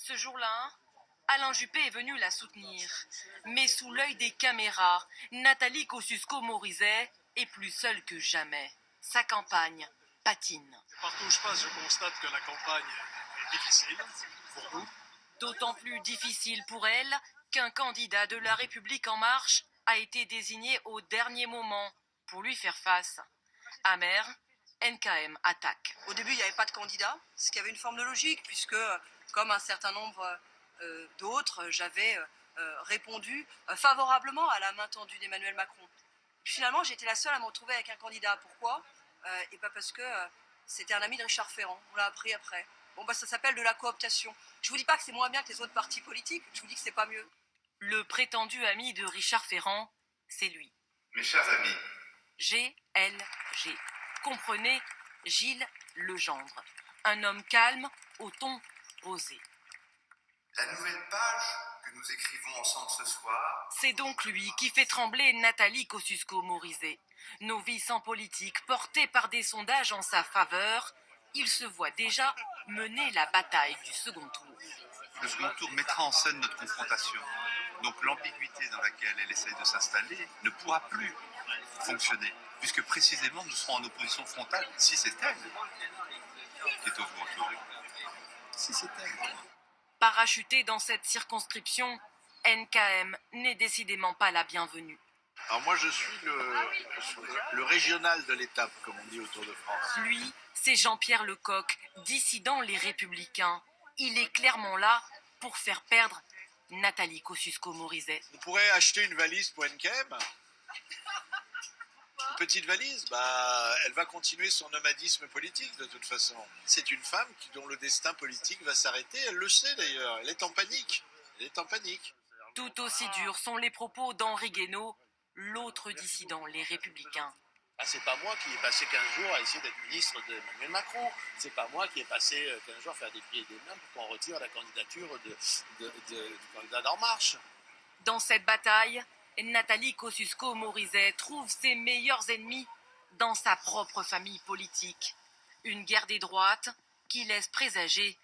Ce jour-là, Alain Juppé est venu la soutenir. Mais sous l'œil des caméras, Nathalie Kosciusko-Morizet est plus seule que jamais. Sa campagne patine. Partout où je passe, je constate que la campagne est difficile pour vous. D'autant plus difficile pour elle qu'un candidat de La République En Marche a été désigné au dernier moment pour lui faire face. Amer, NKM attaque. Au début, il n'y avait pas de candidat, ce qui avait une forme de logique, puisque, comme un certain nombre d'autres, j'avais répondu favorablement à la main tendue d'Emmanuel Macron. Puis finalement, j'étais la seule à me retrouver avec un candidat. Pourquoi ? Et pas parce que c'était un ami de Richard Ferrand. On l'a appris après. Bon, ça s'appelle de la cooptation. Je vous dis pas que c'est moins bien que les autres partis politiques, je vous dis que c'est pas mieux. Le prétendu ami de Richard Ferrand, c'est lui. Mes chers amis, GLG. Comprenez, Gilles Legendre. Un homme calme, au ton posé. la nouvelle page que nous écrivons ensemble ce soir, C'est donc lui qui fait trembler Nathalie Kosciusko-Morizet. Novice en politique, porté par des sondages en sa faveur, il se voit déjà mener la bataille du second tour. Le second tour mettra en scène notre confrontation. Donc l'ambiguïté dans laquelle elle essaye de s'installer ne pourra plus fonctionner, puisque précisément nous serons en opposition frontale, si c'est elle qui est au second tour. Si c'est elle. Parachuté dans cette circonscription, NKM n'est décidément pas la bienvenue. Alors moi je suis le régional de l'étape, comme on dit autour de France. Lui, c'est Jean-Pierre Lecoq, dissident Les Républicains. Il est clairement là pour faire perdre Nathalie Kosciusko-Morizet. Vous pourrez acheter une valise pour NKM. Une petite valise, elle va continuer son nomadisme politique de toute façon. C'est une femme dont le destin politique va s'arrêter, elle le sait d'ailleurs, elle est en panique. Elle est en panique. Tout aussi durs sont les propos d'Henri Guénaud, l'autre dissident Les Républicains. C'est pas moi qui ai passé 15 jours à essayer d'être ministre d'Emmanuel Macron. C'est pas moi qui ai passé 15 jours à faire des pieds et des mains pour qu'on retire la candidature du candidat d'En Marche. Dans cette bataille, Nathalie Kosciusko-Morizet trouve ses meilleurs ennemis dans sa propre famille politique. Une guerre des droites qui laisse présager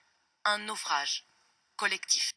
un naufrage collectif.